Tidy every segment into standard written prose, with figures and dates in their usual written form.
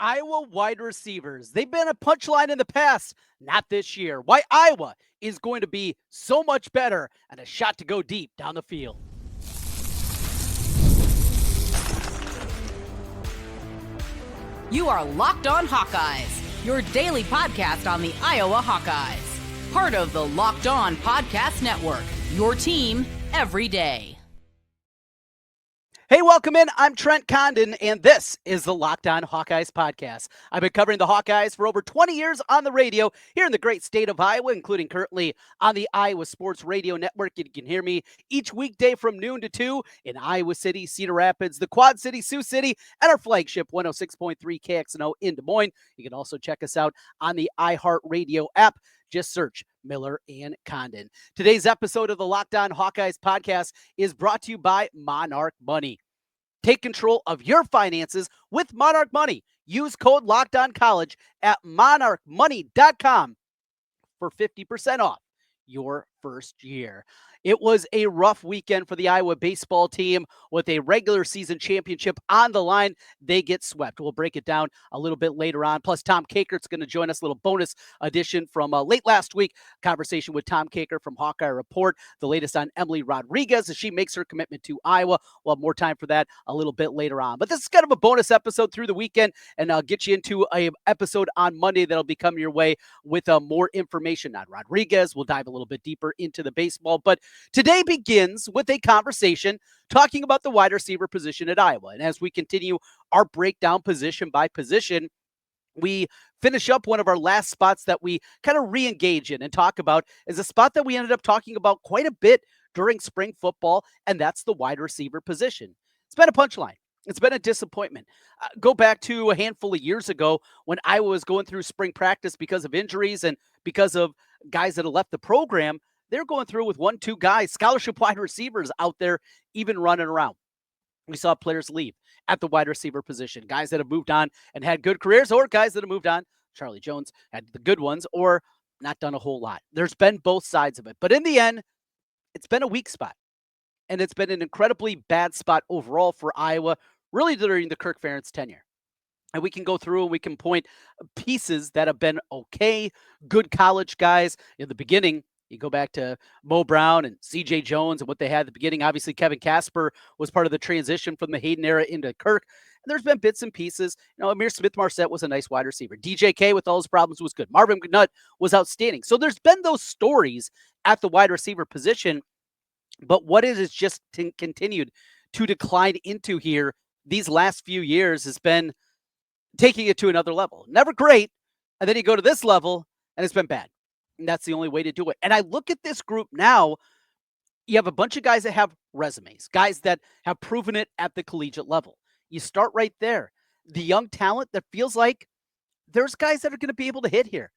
Iowa wide receivers. They've been a punchline in the past, not this year. Why Iowa is going to be so much better and a shot to go deep down the field. You are Locked On Hawkeyes, your daily podcast on the Iowa Hawkeyes. Part of the Locked On Podcast Network, your team every day. Hey, welcome in. I'm Trent Condon, and this is the Locked On Hawkeyes podcast. I've been covering the Hawkeyes for over 20 years on the radio here in the great state of Iowa, including currently on the Iowa Sports Radio Network. You can hear me each weekday from noon to 2 in Iowa City, Cedar Rapids, the Quad City, Sioux City, and our flagship 106.3 KXNO in Des Moines. You can also check us out on the iHeartRadio app. Just search Miller and Condon. Today's episode of the Locked On Hawkeyes podcast is brought to you by Monarch Money. Take control of your finances with Monarch Money. Use code LOCKEDONCollege at monarchmoney.com for 50% off your first year. It was a rough weekend for the Iowa baseball team with a regular season championship on the line. They get swept. We'll break it down a little bit later on. Plus, Tom Kakert's going to join us, a little bonus edition from late last week. Conversation with Tom Kakert from Hawkeye Report. The latest on Emily Rodriguez as she makes her commitment to Iowa. We'll have more time for that a little bit later on. But this is kind of a bonus episode through the weekend, and I'll get you into an episode on Monday that'll be coming your way with more information on Rodriguez. We'll dive a little bit deeper into the baseball, but today begins with a conversation talking about the wide receiver position at Iowa. And as we continue our breakdown position by position, we finish up one of our last spots that we kind of re-engage in and talk about is a spot that we ended up talking about quite a bit during spring football, and that's the wide receiver position. It's been a punchline. It's been a disappointment. Go back to a handful of years ago when Iowa was going through spring practice because of injuries and because of guys that had left the program. They're going through with 1-2 guys, scholarship wide receivers out there even running around. We saw players leave at the wide receiver position, guys that have moved on and had good careers, or guys that have moved on. Charlie Jones had the good ones, or not done a whole lot. There's been both sides of it. But in the end, it's been a weak spot. And it's been an incredibly bad spot overall for Iowa, really during the Kirk Ferentz tenure. And we can go through and we can point pieces that have been okay, good college guys. In the beginning, you go back to Mo Brown and C.J. Jones and what they had at the beginning. Obviously, Kevin Casper was part of the transition from the Hayden era into Kirk. And there's been bits and pieces. You know, Amir Smith-Marset was a nice wide receiver. DJK, with all his problems, was good. Marvin Nutt was outstanding. So there's been those stories at the wide receiver position. But what it has just continued to decline into here these last few years has been taking it to another level. Never great. And then you go to this level, and it's been bad. And that's the only way to do it. And I look at this group now, you have a bunch of guys that have resumes, guys that have proven it at the collegiate level. You start right there. The young talent that feels like there's guys that are going to be able to hit here.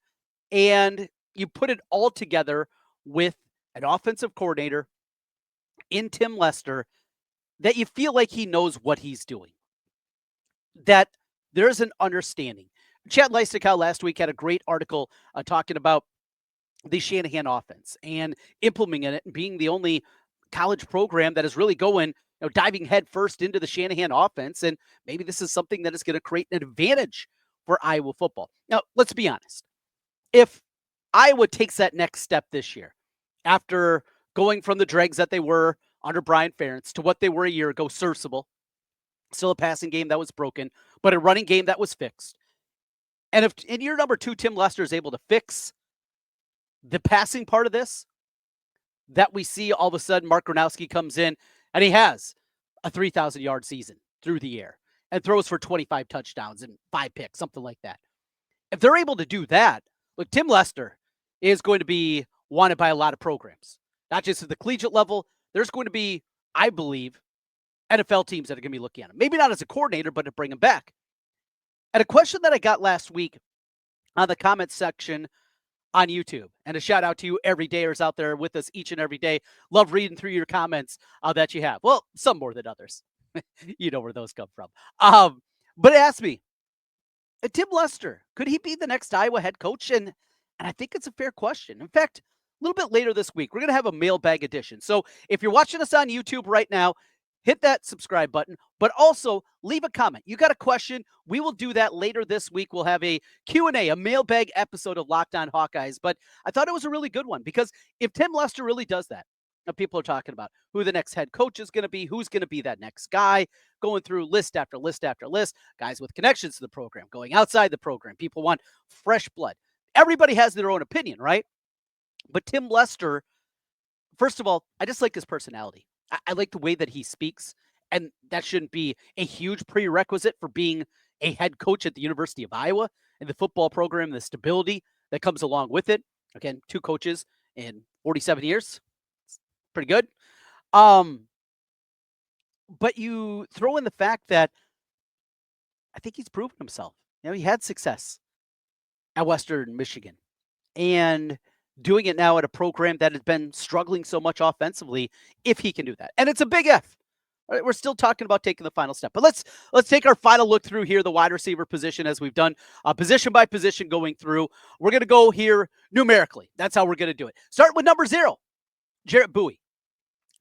And you put it all together with an offensive coordinator in Tim Lester that you feel like he knows what he's doing. That there's an understanding. Chad Leistikow last week had a great article talking about the Shanahan offense and implementing it and being the only college program that is really going, diving head first into the Shanahan offense. And maybe this is something that is going to create an advantage for Iowa football. Now, let's be honest. If Iowa takes that next step this year, after going from the dregs that they were under Brian Ferentz to what they were a year ago, serviceable, still a passing game that was broken, but a running game that was fixed. And if in year number 2, Tim Lester is able to fix the passing part of this, that we see all of a sudden Mark Gronowski comes in and he has a 3,000-yard season through the air and throws for 25 touchdowns and 5 picks, something like that. If they're able to do that, look, Tim Lester is going to be wanted by a lot of programs, not just at the collegiate level. There's going to be, I believe, NFL teams that are going to be looking at him. Maybe not as a coordinator, but to bring him back. And a question that I got last week on the comments section on YouTube, and a shout out to you everydayers out there with us each and every day. Love reading through your comments that you have. Well, some more than others. You know where those come from. But ask me, Tim Lester, could he be the next Iowa head coach? And I think it's a fair question. In fact, a little bit later this week, we're going to have a mailbag edition. So if you're watching us on YouTube right now, hit that subscribe button, but also leave a comment. You got a question? We will do that later this week. We'll have a Q&A, a mailbag episode of Locked On Hawkeyes. But I thought it was a really good one because if Tim Lester really does that, people are talking about who the next head coach is going to be, who's going to be that next guy, going through list after list after list, guys with connections to the program, going outside the program. People want fresh blood. Everybody has their own opinion, right? But Tim Lester, first of all, I just like his personality. I like the way that he speaks, and that shouldn't be a huge prerequisite for being a head coach at the University of Iowa and the football program, the stability that comes along with it. Again, 2 coaches in 47 years. It's pretty good. But you throw in the fact that I think he's proven himself. He had success at Western Michigan, and doing it now at a program that has been struggling so much offensively, if he can do that. And it's a big if. Right, we're still talking about taking the final step. But let's take our final look through here, the wide receiver position, as we've done position by position going through. We're going to go here numerically. That's how we're going to do it. Start with number 0, Jarrett Bowie.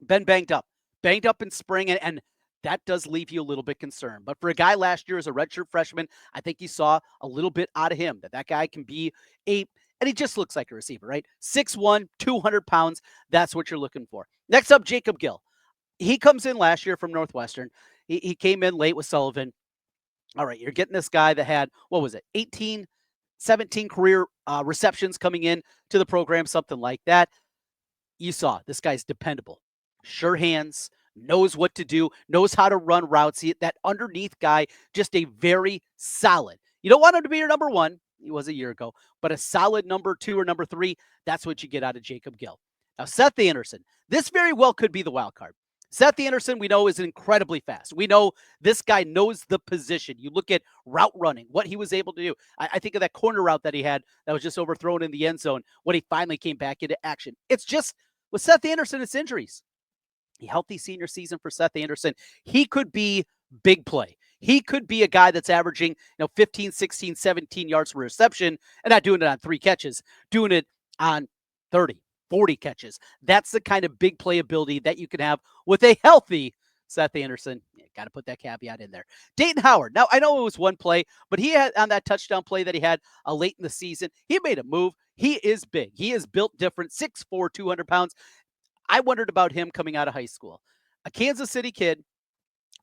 Been banged up in spring, and that does leave you a little bit concerned. But for a guy last year as a redshirt freshman, I think you saw a little bit out of him, that guy can be and he just looks like a receiver, right? 6'1", 200 pounds. That's what you're looking for. Next up, Jacob Gill. He comes in last year from Northwestern. He came in late with Sullivan. All right, you're getting this guy that had, 18, 17 career receptions coming in to the program, something like that. You saw this guy's dependable. Sure hands, knows what to do, knows how to run routes. That underneath guy, just a very solid. You don't want him to be your number 1. He was a year ago, but a solid number 2 or number 3, that's what you get out of Jacob Gill. Now, Seth Anderson, this very well could be the wild card. Seth Anderson, we know, is incredibly fast. We know this guy knows the position. You look at route running, what he was able to do. I think of that corner route that he had that was just overthrown in the end zone when he finally came back into action. It's just, with Seth Anderson, it's injuries. A healthy senior season for Seth Anderson. He could be big play. He could be a guy that's averaging 15, 16, 17 yards per reception and not doing it on 3 catches, doing it on 30, 40 catches. That's the kind of big playability that you can have with a healthy Seth Anderson. Got to put that caveat in there. Dayton Howard. Now, I know it was one play, but he had on that touchdown play that he had late in the season, he made a move. He is big. He is built different, 6'4", 200 pounds. I wondered about him coming out of high school. A Kansas City kid,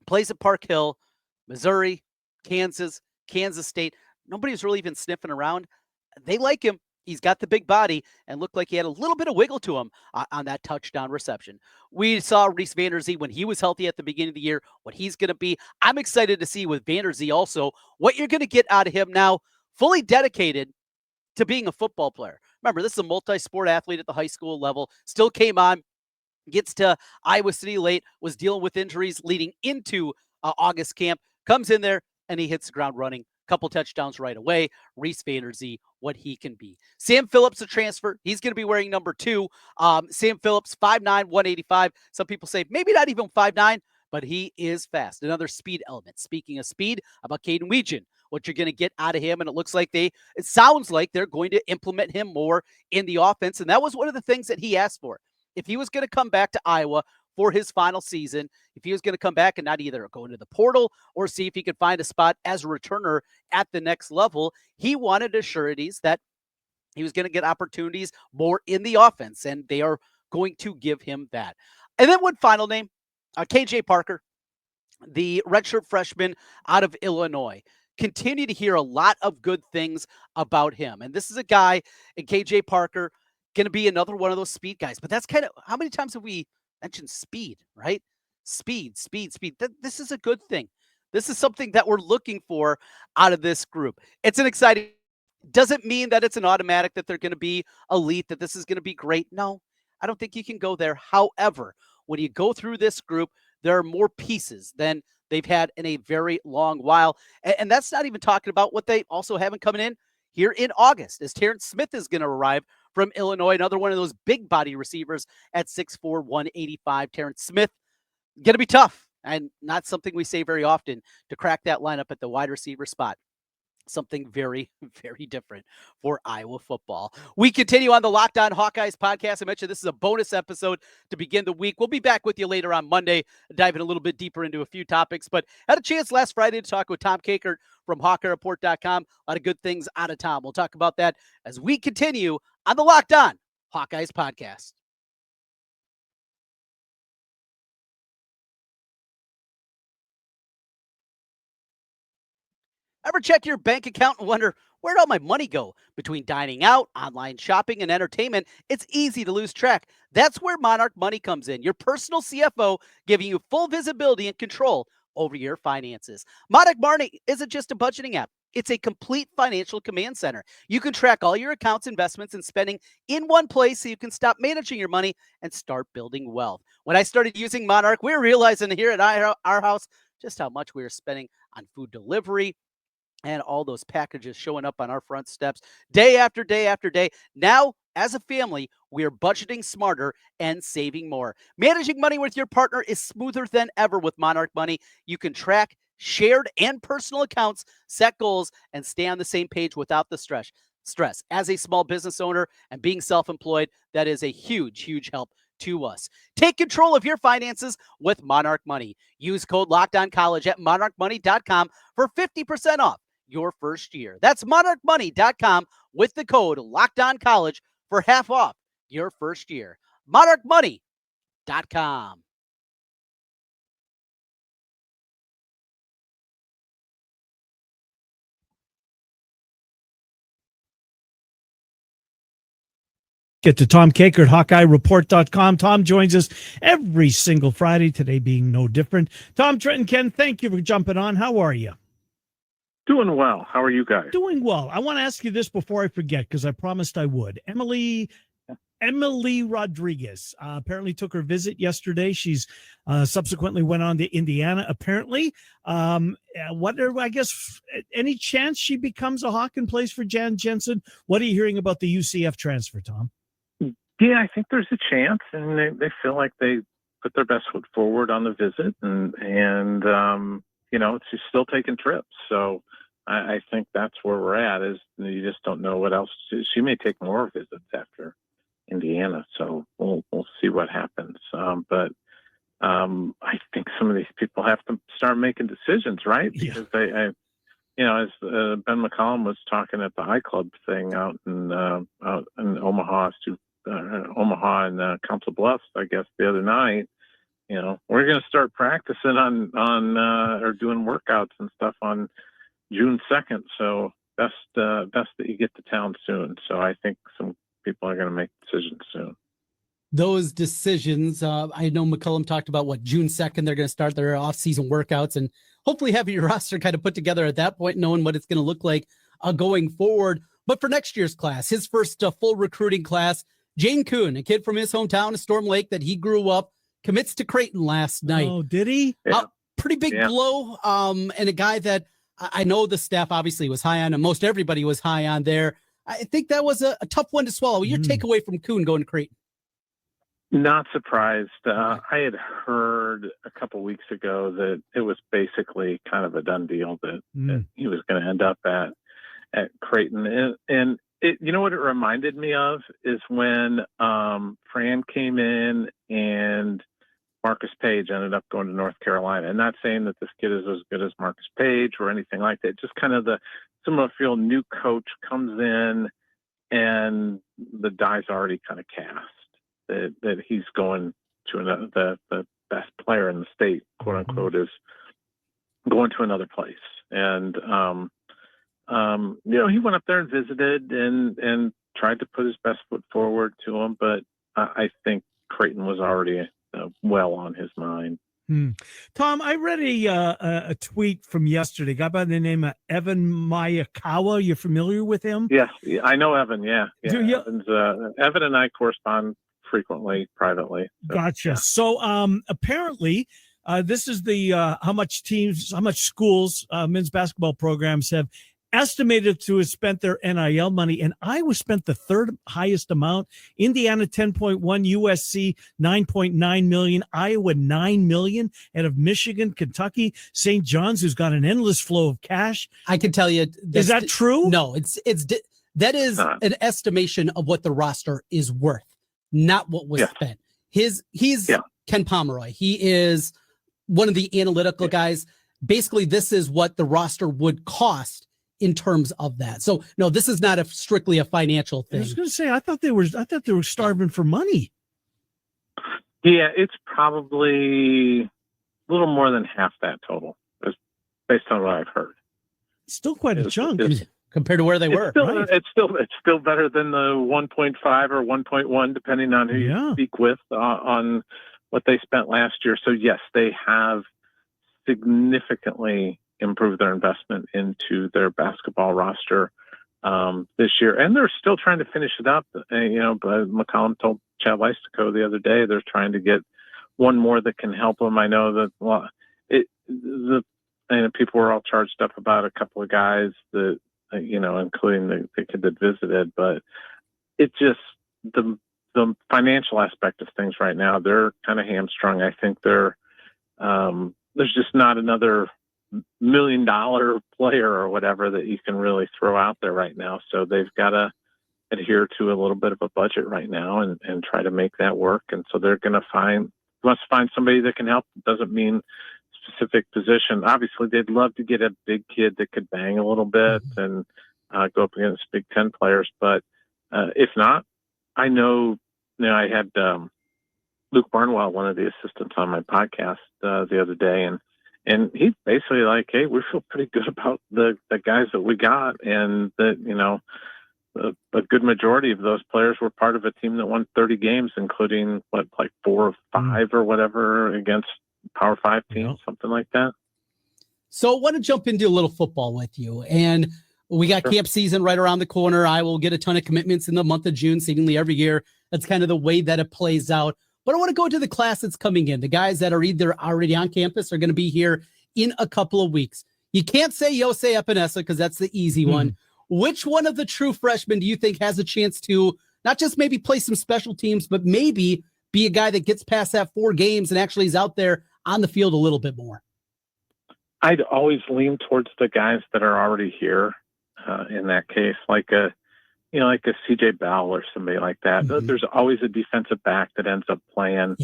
plays at Park Hill, Missouri, Kansas State. Nobody's really even sniffing around. They like him. He's got the big body and looked like he had a little bit of wiggle to him on that touchdown reception. We saw Reese Vanderzee when he was healthy at the beginning of the year, what he's going to be. I'm excited to see with Vanderzee also what you're going to get out of him now, fully dedicated to being a football player. Remember, this is a multi-sport athlete at the high school level, still came on, gets to Iowa City late, was dealing with injuries leading into August camp, comes in there, and he hits the ground running. Couple touchdowns right away. Reese Vanderzee, what he can be. Sam Phillips, a transfer. He's going to be wearing number 2. Sam Phillips, 5'9", 185. Some people say maybe not even 5'9", but he is fast. Another speed element. Speaking of speed, about Caden Weegan, what you're going to get out of him, and it sounds like they're going to implement him more in the offense, and that was one of the things that he asked for. If he was going to come back to Iowa for his final season, if he was going to come back and not either go into the portal or see if he could find a spot as a returner at the next level, he wanted assurities that he was going to get opportunities more in the offense, and they are going to give him that. And then one final name, KJ Parker, the redshirt freshman out of Illinois. Continue to hear a lot of good things about him. And this is a guy, and KJ Parker, going to be another one of those speed guys. But that's kind of, how many times have we mentioned speed, right? Speed. This is a good thing. This is something that we're looking for out of this group. It's an exciting, doesn't mean that it's an automatic that they're going to be elite, that this is going to be great. No, I don't think you can go there. However, when you go through this group, there are more pieces than they've had in a very long while. And that's not even talking about what they also haven't coming in here in August, as Terrence Smith is going to arrive from Illinois, another one of those big body receivers at 6'4", 185. Terrence Smith, going to be tough, and not something we say very often, to crack that lineup at the wide receiver spot. something very, very different for Iowa football. We continue on the Locked On Hawkeyes podcast. I mentioned this is a bonus episode to begin the week. We'll be back with you later on Monday, diving a little bit deeper into a few topics, but had a chance last Friday to talk with Tom Kakert from HawkeyeReport.com. A lot of good things out of Tom. We'll talk about that as we continue on the Locked On Hawkeyes podcast. Ever check your bank account and wonder, where'd all my money go? Between dining out, online shopping, and entertainment, it's easy to lose track. That's where Monarch Money comes in, your personal CFO, giving you full visibility and control over your finances. Monarch Money isn't just a budgeting app. It's a complete financial command center. You can track all your accounts, investments, and spending in one place so you can stop managing your money and start building wealth. When I started using Monarch, we were realizing here at our house just how much we were spending on food delivery, and all those packages showing up on our front steps day after day after day. Now, as a family, we are budgeting smarter and saving more. Managing money with your partner is smoother than ever with Monarch Money. You can track shared and personal accounts, set goals, and stay on the same page without the stress. As a small business owner and being self-employed, that is a huge, huge help to us. Take control of your finances with Monarch Money. Use code LOCKEDONCollege at monarchmoney.com for 50% off your first year. That's monarchmoney.com with the code LOCKEDONCollege for half off your first year. monarchmoney.com. Get to Tom Kakert, HawkeyeReport.com. Tom joins us every single Friday, today being no different. Tom, Trent, and Ken, thank you for jumping on. How are you? Doing well. How are you guys? Doing well. I want to ask you this before I forget, because I promised I would. Emily Rodriguez apparently took her visit yesterday. She's subsequently went on to Indiana, apparently. I guess, any chance she becomes a Hawk and plays for Jan Jensen? What are you hearing about the UCF transfer, Tom? Yeah, I think there's a chance, and they feel like they put their best foot forward on the visit, and she's still taking trips. So I think that's where we're at, is you just don't know what else. She may take more visits after Indiana, so we'll see what happens. But I think some of these people have to start making decisions, right? Because as Ben McCollum was talking at the iClub thing out in Omaha, Omaha and Council Bluffs, I guess, the other night. We're going to start practicing on or doing workouts and stuff on June 2nd. So best that you get to town soon. So I think some people are going to make decisions soon. Those decisions, I know McCullum talked about June 2nd, they're going to start their off-season workouts and hopefully have your roster kind of put together at that point, knowing what it's going to look like going forward. But for next year's class, his first full recruiting class, Jane Kuhn, a kid from his hometown of Storm Lake that he grew up, commits to Creighton last night. Oh, did he? Pretty big blow. And a guy that I know the staff obviously was high on, and most everybody was high on there. I think that was a tough one to swallow. Your takeaway from Kuhn going to Creighton? Not surprised. I had heard a couple weeks ago that it was basically kind of a done deal that he was going to end up at Creighton. And it, what it reminded me of is when Fran came in and Marcus Page ended up going to North Carolina. And not saying that this kid is as good as Marcus Page or anything like that. Just kind of the similar feel. New coach comes in and the die's already kind of cast that he's going to the best player in the state, quote unquote, is going to another place. And he went up there and visited and tried to put his best foot forward to him. But I think Creighton was already well on his mind. Tom, I read a tweet from yesterday, a guy by the name of Evan Mayakawa. You familiar with him? Yes, I know Evan. Yeah. Evan and I correspond frequently, privately. So, gotcha. Yeah. So apparently, this is the how much schools, men's basketball programs have estimated to have spent their NIL money, and Iowa spent the third highest amount. Indiana 10.1, USC 9.9 million, Iowa 9 million, out of Michigan, Kentucky, St. John's, who's got an endless flow of cash. I can tell you, Is that true? No, that is an estimation of what the roster is worth, not what was spent. He's Ken Pomeroy. He is one of the analytical guys. Basically, this is what the roster would cost in terms of that. So no, this is not strictly a financial thing. I was going to say, I thought they were starving for money. Yeah, it's probably a little more than half that total, based on what I've heard. Still quite a chunk compared to where they were. Right? It's still better than the 1.5 or 1.1, depending on who you speak with on what they spent last year. So yes, they have significantly improve their investment into their basketball roster this year, and they're still trying to finish it up. But McCollum told Chad Leistico the other day they're trying to get one more that can help them. I know that people were all charged up about a couple of guys that including the kid that visited, but it just the financial aspect of things right now, they're kind of hamstrung. I think there's just not another $1 million player or whatever that you can really throw out there right now. So they've got to adhere to a little bit of a budget right now and try to make that work. And so they're going to must find somebody that can help. It doesn't mean specific position. Obviously they'd love to get a big kid that could bang a little bit and go up against Big Ten players. But if not, I know, I had Luke Barnwell, one of the assistants on my podcast the other day, and he's basically like, hey, we feel pretty good about the guys that we got, and that, a good majority of those players were part of a team that won 30 games, including 4 or 5 or whatever against Power 5 teams, something like that. So I want to jump into a little football with you. And we got camp season right around the corner. I will get a ton of commitments in the month of June, seemingly every year. That's kind of the way that it plays out. But I want to go to the class that's coming in. The guys that are either already on campus are going to be here in a couple of weeks. You can't say Yosei Epinesa because that's the easy one. Which one of the true freshmen do you think has a chance to not just maybe play some special teams, but maybe be a guy that gets past that 4 games and actually is out there on the field a little bit more? I'd always lean towards the guys that are already here in that case, like a CJ Bell or somebody like that. There's always a defensive back that ends up playing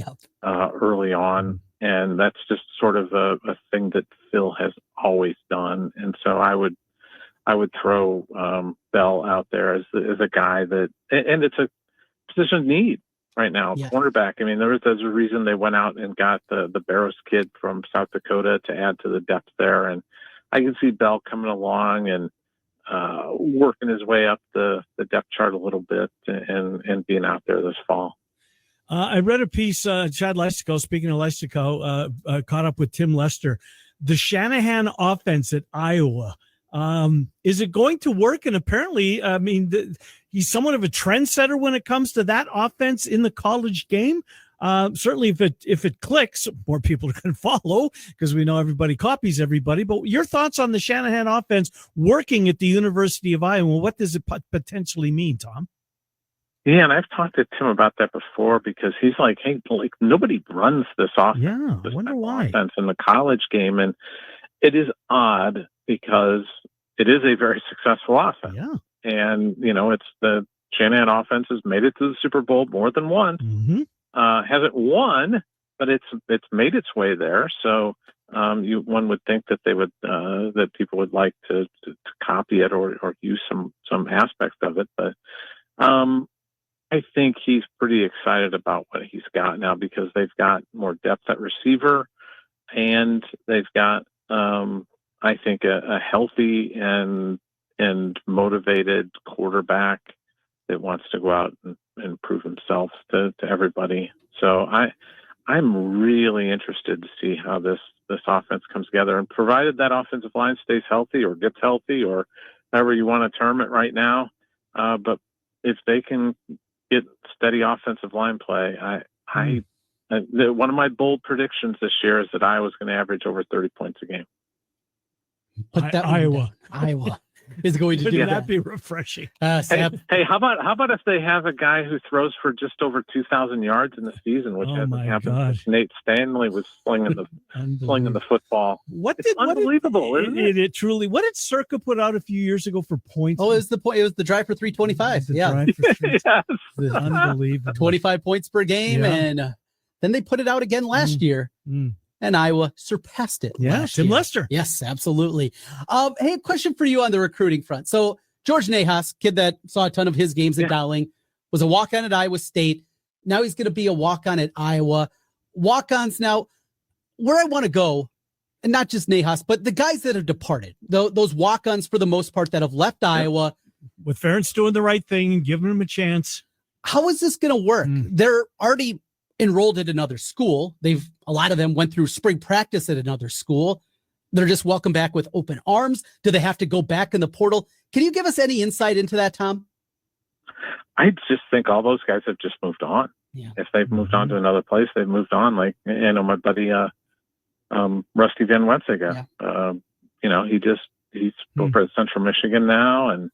early on. And that's just sort of a thing that Phil has always done. And so I would throw Bell out there as a guy that, and it's a position of need right now, cornerback. I mean, there's a reason they went out and got the Barrows kid from South Dakota to add to the depth there. And I can see Bell coming along and working his way up the depth chart a little bit and being out there this fall. I read a piece, Chad Leistico, speaking of Leistico, caught up with Tim Lester. The Shanahan offense at Iowa, is it going to work? And apparently, he's somewhat of a trendsetter when it comes to that offense in the college game. Certainly, if it clicks, more people are going to follow because we know everybody copies everybody. But your thoughts on the Shanahan offense working at the University of Iowa? What does it potentially mean, Tom? Yeah, and I've talked to Tim about that before because he's like, hey, nobody runs this offense. Yeah, I wonder why. Offense in the college game, and it is odd because it is a very successful offense. Yeah, and it's the Shanahan offense has made it to the Super Bowl more than once. Hasn't won, but it's made its way there. So one would think that they would that people would like to copy it or use some aspects of it. But I think he's pretty excited about what he's got now because they've got more depth at receiver, and they've got I think a healthy and motivated quarterback that wants to go out and prove himself to everybody. So I'm really interested to see how this offense comes together, and provided that offensive line stays healthy or gets healthy or however you want to term it right now. But if they can get steady offensive line play, one of my bold predictions this year is that Iowa's going to average over 30 points a game. Put that Iowa. is going to do Wouldn't that. that be refreshing? Seth, Hey, how about if they have a guy who throws for just over 2,000 yards in the season, which Oh, hasn't my happened God. since Nate Stanley was slinging the Unbelievable. football. It's unbelievable, isn't it? It truly. What did Circa put out a few years ago for points? it was the drive for 325. The Yeah. drive for three- Yes. Unbelievable. 25 points per game. Yeah. And then they put it out again last year. Mm. And Iowa surpassed it. Yeah, last Tim year. Lester. Yes, absolutely. Hey, question for you on the recruiting front. So George Nahas, kid that saw a ton of his games at Dowling, was a walk-on at Iowa State. Now he's going to be a walk-on at Iowa. Walk-ons now, where I want to go, and not just Nahas, but the guys that have departed, those walk-ons for the most part that have left Iowa. With Ferentz doing the right thing and giving him a chance. How is this going to work? They're already enrolled at another school. A lot of them went through spring practice at another school. They're just welcome back with open arms. Do they have to go back in the portal? Can you give us any insight into that, Tom? I just think all those guys have just moved on. Yeah. If they've moved on to another place, they've moved on. Like, my buddy, Rusty Van Wetziga, he's over at Central Michigan now, and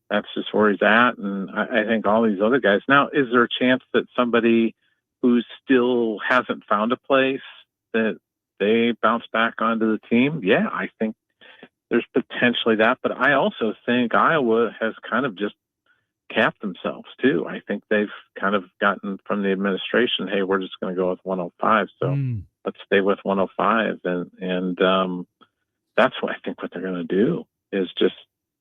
that's just where he's at. And I think all these other guys. Now, is there a chance that somebody who still hasn't found a place that they bounce back onto the team? Yeah, I think there's potentially that. But I also think Iowa has kind of just capped themselves too. I think they've kind of gotten from the administration, hey, we're just going to go with 105. So let's stay with 105. And that's what I think what they're going to do is just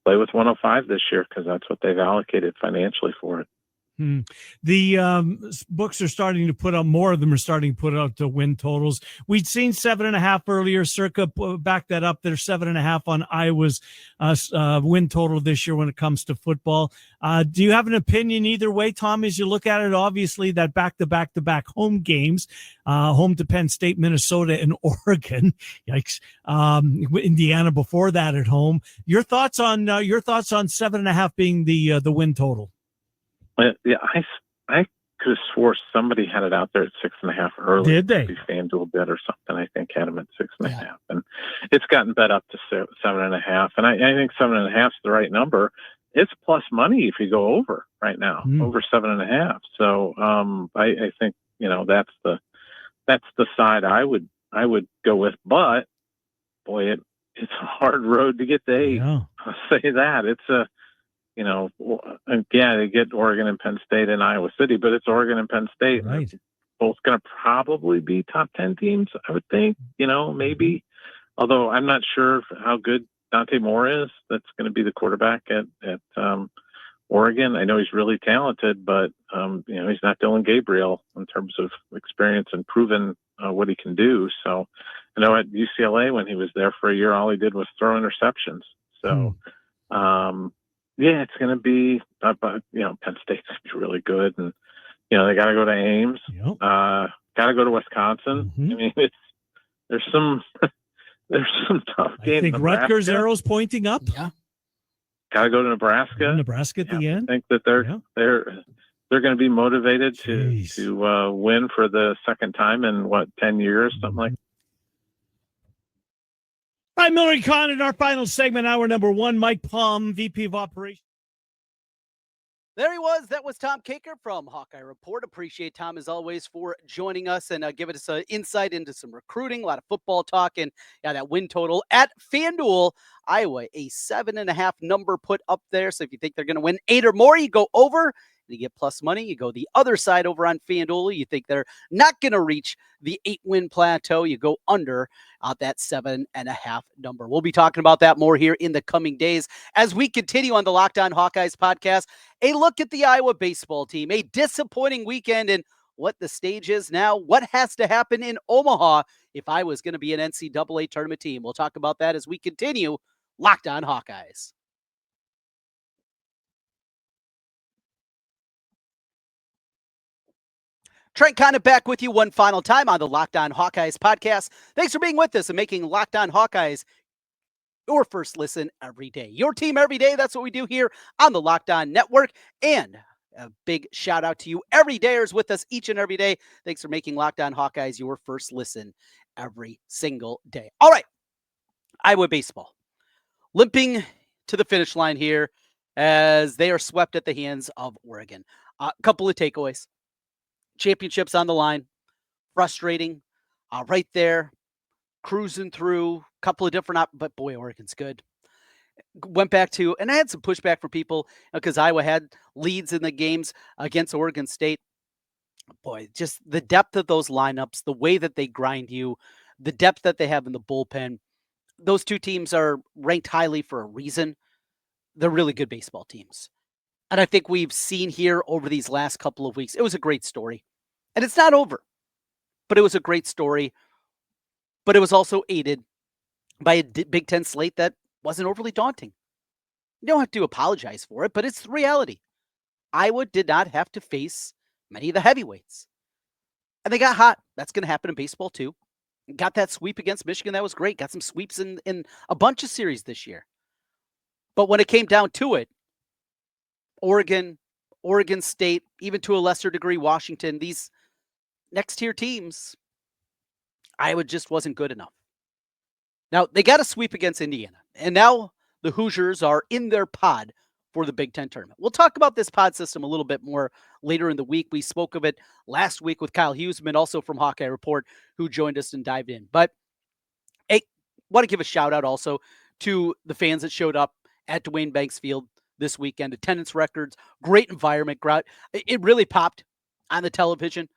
play with 105 this year, because that's what they've allocated financially for it. The books are starting to put out, more of them are starting to put out the win totals. We'd seen 7.5 earlier. Circa back that up. There's 7.5 on Iowa's win total this year when it comes to football. Do you have an opinion either way, Tom, as you look at it? Obviously, that back-to-back home games, home to Penn State, Minnesota, and Oregon. Yikes. Indiana before that at home. Your thoughts on 7.5 being the win total? Yeah, I could have swore somebody had it out there at 6.5 early. Did they? FanDuel did or something. I think had them at 6.5, and it's gotten bet up to 7.5. And I think 7.5 is the right number. It's plus money if you go over right now, over 7.5. So I think that's the side I would go with. But boy, it's a hard road to get to 8. Yeah. I'll say that it's they get Oregon and Penn State and Iowa City, but it's Oregon and Penn State. Right. Both going to probably be top 10 teams, I would think, maybe. Although I'm not sure how good Dante Moore is. That's going to be the quarterback at Oregon. I know he's really talented, but, he's not Dylan Gabriel in terms of experience and proven what he can do. So I know at UCLA when he was there for a year, all he did was throw interceptions. So, yeah, it's going to be, Penn State's going to be really good. And, they got to go to Ames, got to go to Wisconsin. I mean, there's some tough games. I think Rutgers arrows pointing up. Yeah. Got to go to Nebraska. Nebraska at the end. I think that they're going to be motivated to win for the second time in 10 years, something like that. All right, Miller and Con in our final segment, hour number 1. Mike Palm, VP of Operations. There he was. That was Tom Kakert from Hawkeye Report. Appreciate Tom, as always, for joining us and giving us an insight into some recruiting, a lot of football talk, and that win total at FanDuel. Iowa, a 7.5 number put up there. So if you think they're going to win 8 or more, you go over. You get plus money. You go the other side over on FanDuel. You think they're not going to reach the 8-win plateau. You go under that 7.5 number. We'll be talking about that more here in the coming days as we continue on the Locked On Hawkeyes podcast. A look at the Iowa baseball team, a disappointing weekend, and what the stage is now. What has to happen in Omaha if Iowa's going to be an NCAA tournament team? We'll talk about that as we continue Locked On Hawkeyes. Trent Condon back with you one final time on the Locked On Hawkeyes podcast. Thanks for being with us and making Locked On Hawkeyes your first listen every day. Your team every day. That's what we do here on the Locked On Network. And a big shout out to you everydayers with us each and every day. Thanks for making Locked On Hawkeyes your first listen every single day. All right, Iowa baseball limping to the finish line here as they are swept at the hands of Oregon. A couple of takeaways. Championships on the line. Frustrating. Right there. Cruising through. Couple of different, but boy, Oregon's good. Went back to, and I had some pushback from people because Iowa had leads in the games against Oregon State. Boy, just the depth of those lineups, the way that they grind you, the depth that they have in the bullpen. Those two teams are ranked highly for a reason. They're really good baseball teams. And I think we've seen here over these last couple of weeks, it was a great story. And it's not over, but it was a great story. But it was also aided by a Big Ten slate that wasn't overly daunting. You don't have to apologize for it, but it's the reality. Iowa did not have to face many of the heavyweights. And they got hot. That's going to happen in baseball too. Got that sweep against Michigan. That was great. Got some sweeps in a bunch of series this year. But when it came down to it, Oregon State, even to a lesser degree, Washington, these next tier teams, Iowa just wasn't good enough. Now, they got a sweep against Indiana, and now the Hoosiers are in their pod for the Big Ten tournament. We'll talk about this pod system a little bit more later in the week. We spoke of it last week with Kyle Huseman, also from Hawkeye Report, who joined us and dived in. But I want to give a shout out also to the fans that showed up at Dwayne Banks Field this weekend. Attendance records, great environment. It really popped on the television.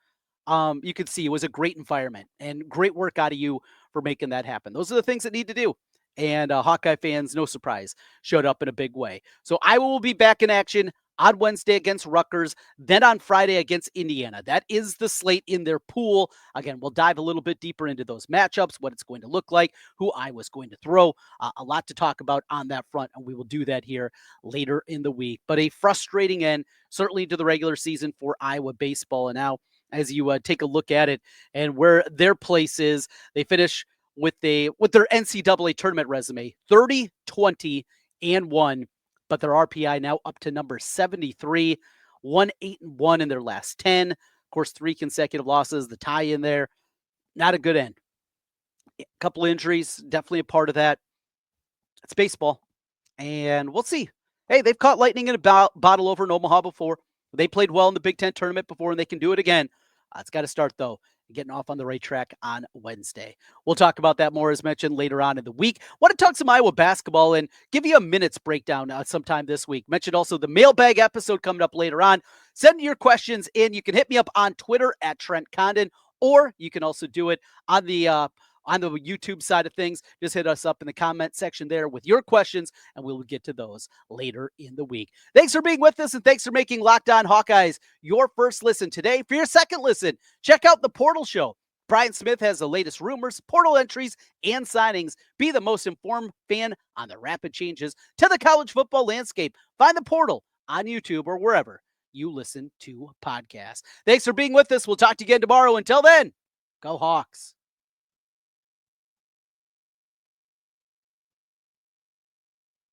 You could see it was a great environment and great work out of you for making that happen. Those are the things that need to do. And Hawkeye fans, no surprise, showed up in a big way. So Iowa will be back in action on Wednesday against Rutgers, then on Friday against Indiana. That is the slate in their pool. Again, we'll dive a little bit deeper into those matchups, what it's going to look like, who Iowa's going to throw. A lot to talk about on that front, and we will do that here later in the week. But a frustrating end, certainly to the regular season for Iowa baseball. And now, as you take a look at it and where their place is, they finish with their NCAA tournament resume, 30-20-1, but their RPI now up to number 73, 1-8-1 in their last 10. Of course, 3 consecutive losses, the tie in there, not a good end. A couple injuries, definitely a part of that. It's baseball, and we'll see. Hey, they've caught lightning in a bottle over in Omaha before. They played well in the Big Ten tournament before, and they can do it again. It's got to start, though, getting off on the right track on Wednesday. We'll talk about that more, as mentioned, later on in the week. Want to talk some Iowa basketball and give you a minute's breakdown sometime this week. Mentioned also the mailbag episode coming up later on. Send your questions in. You can hit me up on Twitter at Trent Condon, or you can also do it on the YouTube side of things. Just hit us up in the comment section there with your questions, and we'll get to those later in the week. Thanks for being with us, and thanks for making Locked On Hawkeyes your first listen today. For your second listen, check out The Portal Show. Brian Smith has the latest rumors, portal entries, and signings. Be the most informed fan on the rapid changes to the college football landscape. Find The Portal on YouTube or wherever you listen to podcasts. Thanks for being with us. We'll talk to you again tomorrow. Until then, go Hawks.